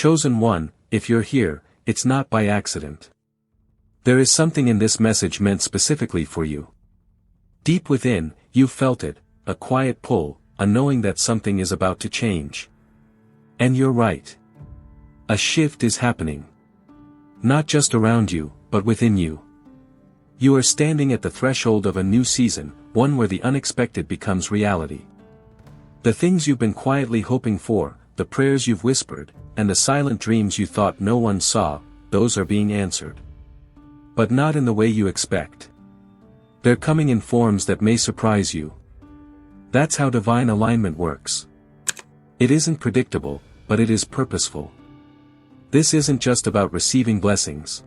Chosen one, if you're here, it's not by accident. There is something in this message meant specifically for you. Deep within, you've felt it, a quiet pull, a knowing that something is about to change. And you're right. A shift is happening. Not just around you, but within you. You are standing at the threshold of a new season, one where the unexpected becomes reality. The things you've been quietly hoping for, the prayers you've whispered, and the silent dreams you thought no one saw, those are being answered. But not in the way you expect. They're coming in forms that may surprise you. That's how divine alignment works. It isn't predictable, but it is purposeful. This isn't just about receiving blessings.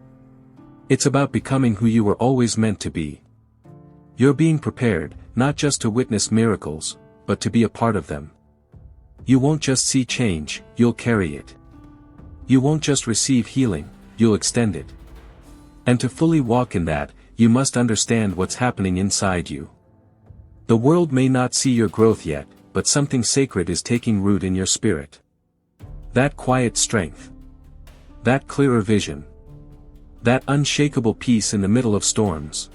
It's about becoming who you were always meant to be. You're being prepared, not just to witness miracles, but to be a part of them. You won't just see change, you'll carry it. You won't just receive healing, you'll extend it. And to fully walk in that, you must understand what's happening inside you. The world may not see your growth yet, but something sacred is taking root in your spirit. That quiet strength. That clearer vision. That unshakable peace in the middle of storms.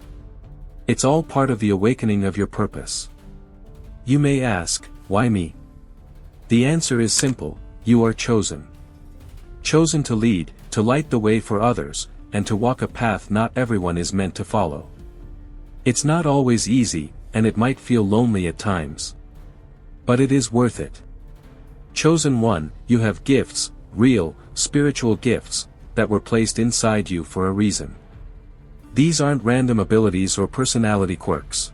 It's all part of the awakening of your purpose. You may ask, why me? The answer is simple, you are chosen. Chosen to lead, to light the way for others, and to walk a path not everyone is meant to follow. It's not always easy, and it might feel lonely at times. But it is worth it. Chosen one, you have gifts, real, spiritual gifts, that were placed inside you for a reason. These aren't random abilities or personality quirks.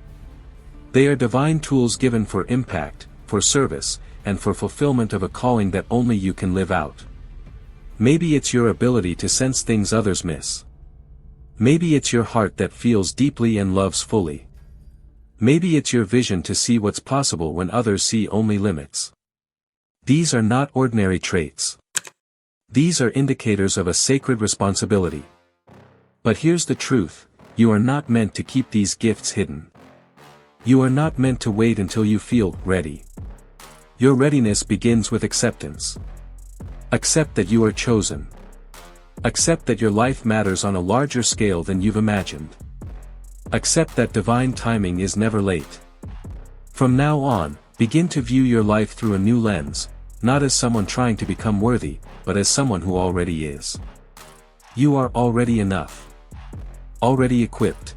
They are divine tools given for impact, for service, and for fulfillment of a calling that only you can live out. Maybe it's your ability to sense things others miss. Maybe it's your heart that feels deeply and loves fully. Maybe it's your vision to see what's possible when others see only limits. These are not ordinary traits. These are indicators of a sacred responsibility. But here's the truth, you are not meant to keep these gifts hidden. You are not meant to wait until you feel ready. Your readiness begins with acceptance. Accept that you are chosen. Accept that your life matters on a larger scale than you've imagined. Accept that divine timing is never late. From now on, begin to view your life through a new lens, not as someone trying to become worthy, but as someone who already is. You are already enough. Already equipped.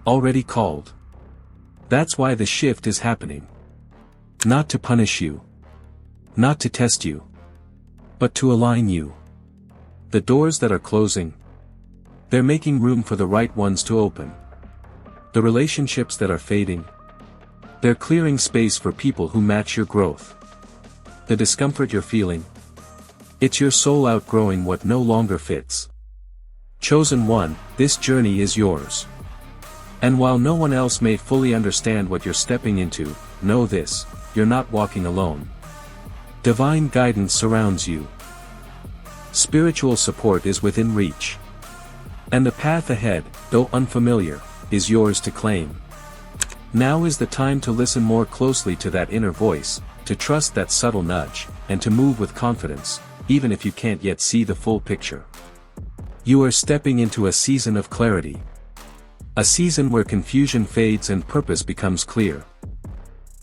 Already called. That's why the shift is happening. Not to punish you. Not to test you. But to align you. The doors that are closing, they're making room for the right ones to open. The relationships that are fading, they're clearing space for people who match your growth. The discomfort you're feeling, it's your soul outgrowing what no longer fits. Chosen one, this journey is yours. And while no one else may fully understand what you're stepping into, know this, you're not walking alone. Divine guidance surrounds you. Spiritual support is within reach. And the path ahead, though unfamiliar, is yours to claim. Now is the time to listen more closely to that inner voice, to trust that subtle nudge, and to move with confidence, even if you can't yet see the full picture. You are stepping into a season of clarity. A season where confusion fades and purpose becomes clear.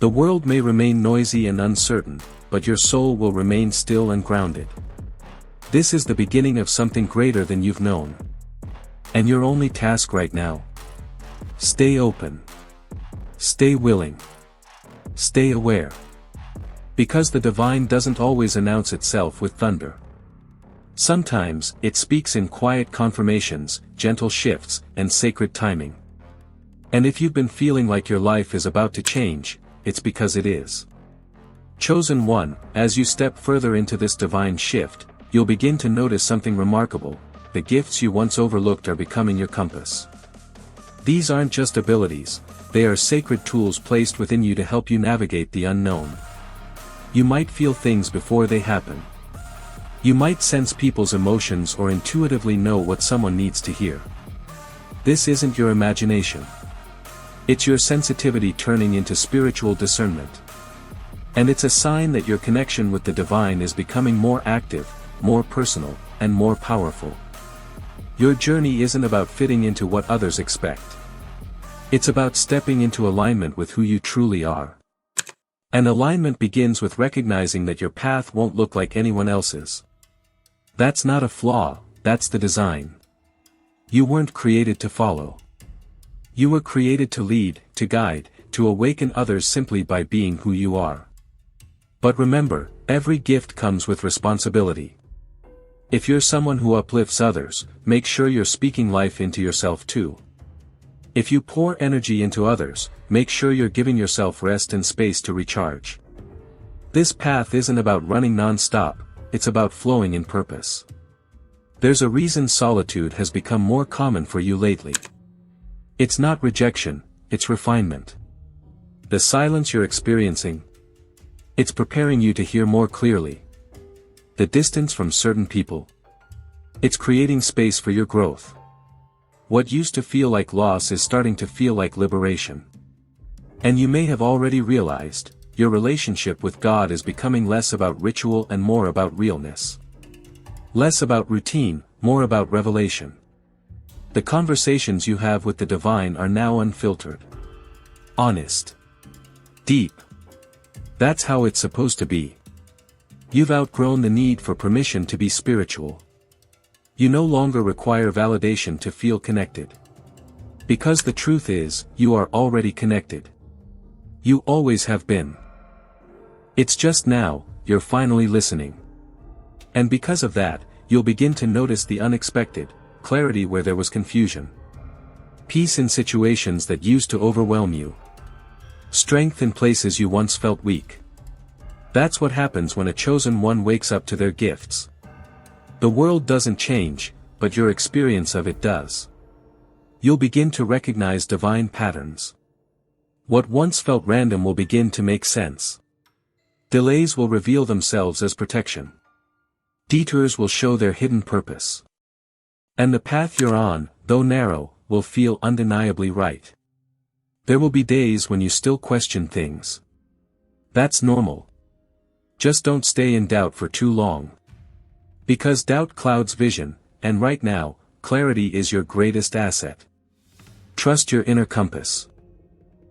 The world may remain noisy and uncertain, but your soul will remain still and grounded. This is the beginning of something greater than you've known. And your only task right now? Stay open. Stay willing. Stay aware. Because the divine doesn't always announce itself with thunder. Sometimes, it speaks in quiet confirmations, gentle shifts, and sacred timing. And if you've been feeling like your life is about to change, it's because it is. Chosen one, as you step further into this divine shift, you'll begin to notice something remarkable. The gifts you once overlooked are becoming your compass. These aren't just abilities, they are sacred tools placed within you to help you navigate the unknown. You might feel things before they happen. You might sense people's emotions or intuitively know what someone needs to hear. This isn't your imagination. It's your sensitivity turning into spiritual discernment. And it's a sign that your connection with the divine is becoming more active, more personal, and more powerful. Your journey isn't about fitting into what others expect. It's about stepping into alignment with who you truly are. And alignment begins with recognizing that your path won't look like anyone else's. That's not a flaw, that's the design. You weren't created to follow. You were created to lead, to guide, to awaken others simply by being who you are. But remember, every gift comes with responsibility. If you're someone who uplifts others, make sure you're speaking life into yourself too. If you pour energy into others, make sure you're giving yourself rest and space to recharge. This path isn't about running non-stop, it's about flowing in purpose. There's a reason solitude has become more common for you lately. It's not rejection, it's refinement. The silence you're experiencing, it's preparing you to hear more clearly. The distance from certain people, it's creating space for your growth. What used to feel like loss is starting to feel like liberation. And you may have already realized, your relationship with God is becoming less about ritual and more about realness. Less about routine, more about revelation. The conversations you have with the divine are now unfiltered. Honest. Deep. That's how it's supposed to be. You've outgrown the need for permission to be spiritual. You no longer require validation to feel connected. Because the truth is, you are already connected. You always have been. It's just now, you're finally listening. And because of that, you'll begin to notice the unexpected, clarity where there was confusion. Peace in situations that used to overwhelm you. Strength in places you once felt weak. That's what happens when a chosen one wakes up to their gifts. The world doesn't change, but your experience of it does. You'll begin to recognize divine patterns. What once felt random will begin to make sense. Delays will reveal themselves as protection. Detours will show their hidden purpose. And the path you're on, though narrow, will feel undeniably right. There will be days when you still question things. That's normal. Just don't stay in doubt for too long. Because doubt clouds vision, and right now, clarity is your greatest asset. Trust your inner compass.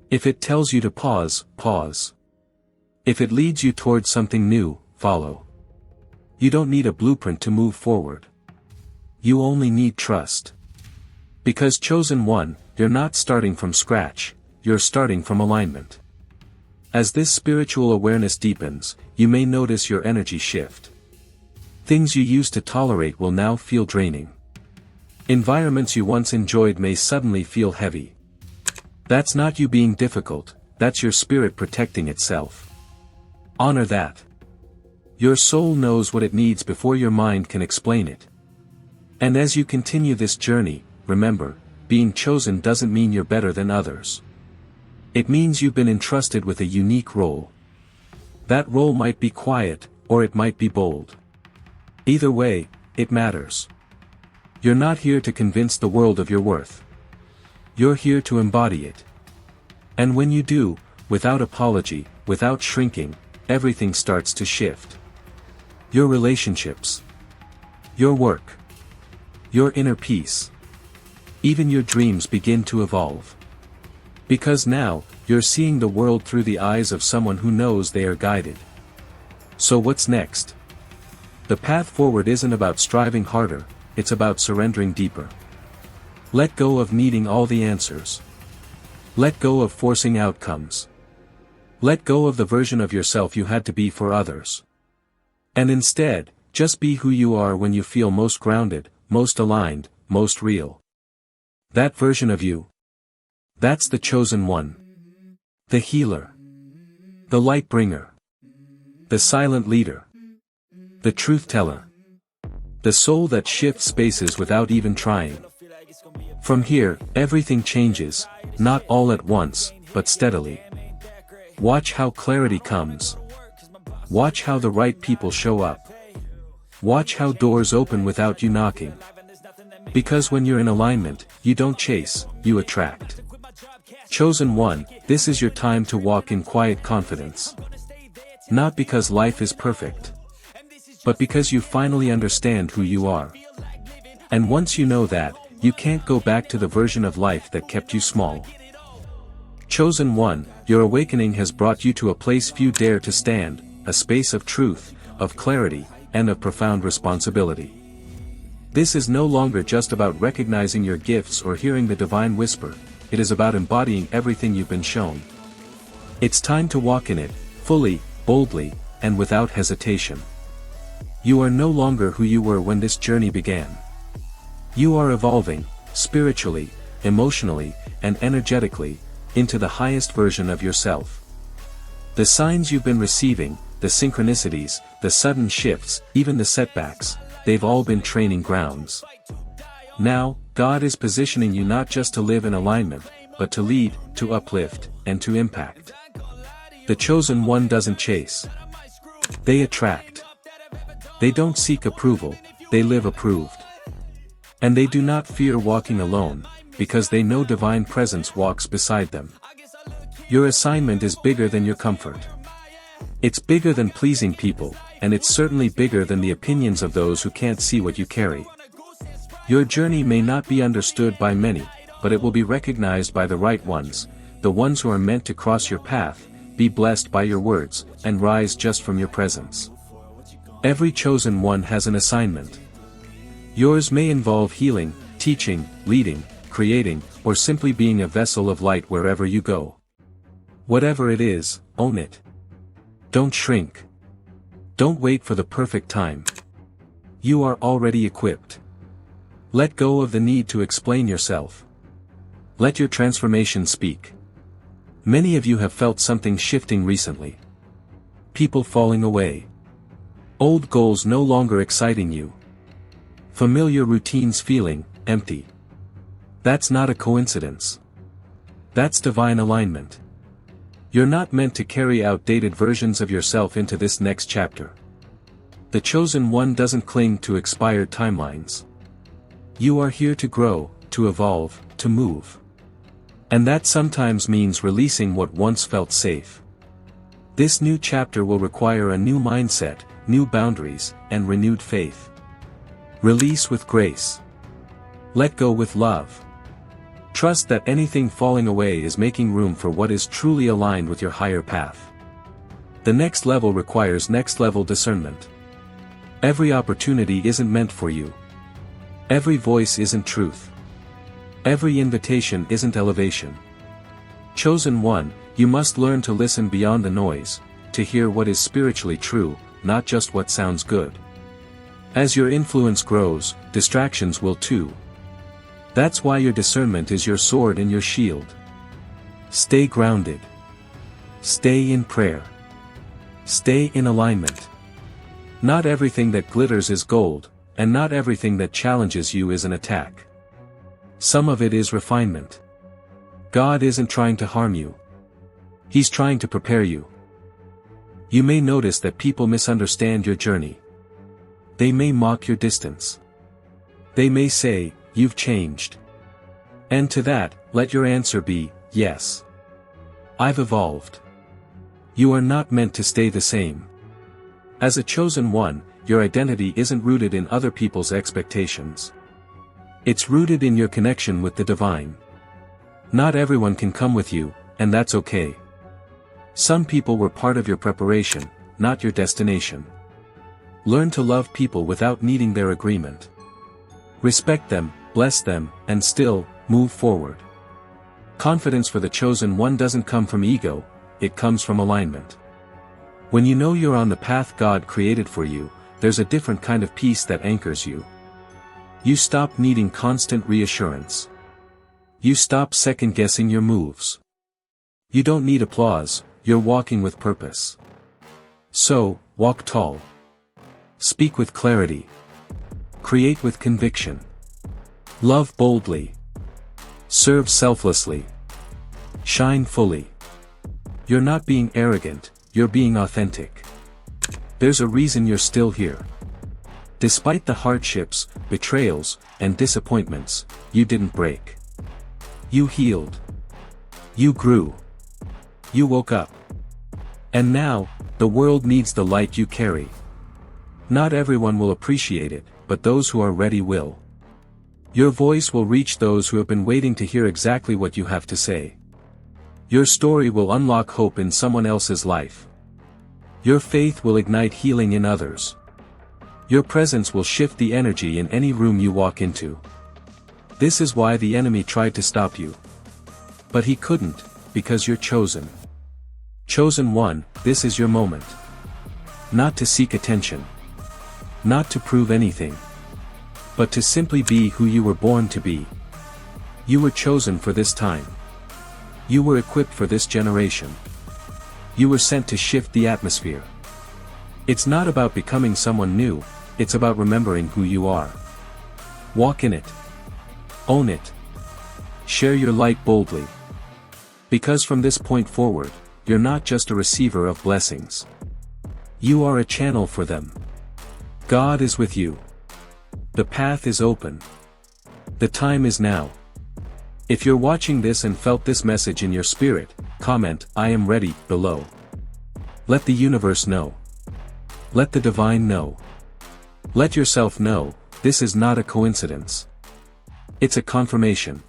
If it tells you to pause, pause. If it leads you towards something new, follow. You don't need a blueprint to move forward. You only need trust. Because chosen one, you're not starting from scratch, you're starting from alignment. As this spiritual awareness deepens, you may notice your energy shift. Things you used to tolerate will now feel draining. Environments you once enjoyed may suddenly feel heavy. That's not you being difficult, that's your spirit protecting itself. Honor that. Your soul knows what it needs before your mind can explain it. And as you continue this journey, remember, being chosen doesn't mean you're better than others. It means you've been entrusted with a unique role. That role might be quiet, or it might be bold. Either way, it matters. You're not here to convince the world of your worth. You're here to embody it. And when you do, without apology, without shrinking, everything starts to shift. Your relationships. Your work. Your inner peace. Even your dreams begin to evolve. Because now, you're seeing the world through the eyes of someone who knows they are guided. So what's next? The path forward isn't about striving harder, it's about surrendering deeper. Let go of needing all the answers. Let go of forcing outcomes. Let go of the version of yourself you had to be for others. And instead, just be who you are when you feel most grounded, most aligned, most real. That version of you. That's the chosen one. The healer. The light bringer. The silent leader. The truth teller. The soul that shifts spaces without even trying. From here, everything changes, not all at once, but steadily. Watch how clarity comes. Watch how the right people show up. Watch how doors open without you knocking. Because when you're in alignment, you don't chase, you attract. Chosen one, this is your time to walk in quiet confidence. Not because life is perfect, but because you finally understand who you are. And once you know that, you can't go back to the version of life that kept you small. Chosen one, your awakening has brought you to a place few dare to stand, a space of truth, of clarity, and of profound responsibility. This is no longer just about recognizing your gifts or hearing the divine whisper, it is about embodying everything you've been shown. It's time to walk in it, fully, boldly, and without hesitation. You are no longer who you were when this journey began. You are evolving, spiritually, emotionally, and energetically, into the highest version of yourself. The signs you've been receiving, the synchronicities, the sudden shifts, even the setbacks, they've all been training grounds. Now, God is positioning you not just to live in alignment, but to lead, to uplift, and to impact. The chosen one doesn't chase. They attract. They don't seek approval, they live approved. And they do not fear walking alone, because they know divine presence walks beside them. Your assignment is bigger than your comfort. It's bigger than pleasing people, and it's certainly bigger than the opinions of those who can't see what you carry. Your journey may not be understood by many, but it will be recognized by the right ones, the ones who are meant to cross your path, be blessed by your words, and rise just from your presence. Every chosen one has an assignment. Yours may involve healing, teaching, leading, creating, or simply being a vessel of light wherever you go. Whatever it is, own it. Don't shrink. Don't wait for the perfect time. You are already equipped. Let go of the need to explain yourself. Let your transformation speak. Many of you have felt something shifting recently. People falling away. Old goals no longer exciting you. Familiar routines feeling empty. That's not a coincidence. That's divine alignment. You're not meant to carry outdated versions of yourself into this next chapter. The chosen one doesn't cling to expired timelines. You are here to grow, to evolve, to move. And that sometimes means releasing what once felt safe. This new chapter will require a new mindset, new boundaries, and renewed faith. Release with grace. Let go with love. Trust that anything falling away is making room for what is truly aligned with your higher path. The next level requires next level discernment. Every opportunity isn't meant for you. Every voice isn't truth. Every invitation isn't elevation. Chosen one, you must learn to listen beyond the noise, to hear what is spiritually true, not just what sounds good. As your influence grows, distractions will too. That's why your discernment is your sword and your shield. Stay grounded. Stay in prayer. Stay in alignment. Not everything that glitters is gold, and not everything that challenges you is an attack. Some of it is refinement. God isn't trying to harm you. He's trying to prepare you. You may notice that people misunderstand your journey. They may mock your distance. They may say, "You've changed." And to that, let your answer be, yes. I've evolved. You are not meant to stay the same. As a chosen one, your identity isn't rooted in other people's expectations. It's rooted in your connection with the divine. Not everyone can come with you, and that's okay. Some people were part of your preparation, not your destination. Learn to love people without needing their agreement. Respect them, bless them, and still, move forward. Confidence for the chosen one doesn't come from ego, it comes from alignment. When you know you're on the path God created for you, there's a different kind of peace that anchors you. You stop needing constant reassurance. You stop second-guessing your moves. You don't need applause, you're walking with purpose. So, walk tall. Speak with clarity. Create with conviction. Love boldly. Serve selflessly. Shine fully. You're not being arrogant, you're being authentic. There's a reason you're still here. Despite the hardships, betrayals, and disappointments, you didn't break. You healed. You grew. You woke up. And now, the world needs the light you carry. Not everyone will appreciate it, but those who are ready will. Your voice will reach those who have been waiting to hear exactly what you have to say. Your story will unlock hope in someone else's life. Your faith will ignite healing in others. Your presence will shift the energy in any room you walk into. This is why the enemy tried to stop you. But he couldn't, because you're chosen. Chosen one, this is your moment. Not to seek attention. Not to prove anything. But to simply be who you were born to be. You were chosen for this time. You were equipped for this generation. You were sent to shift the atmosphere. It's not about becoming someone new, it's about remembering who you are. Walk in it. Own it. Share your light boldly. Because from this point forward, you're not just a receiver of blessings. You are a channel for them. God is with you. The path is open. The time is now. If you're watching this and felt this message in your spirit, comment, "I am ready," below. Let the universe know. Let the divine know. Let yourself know, this is not a coincidence. It's a confirmation.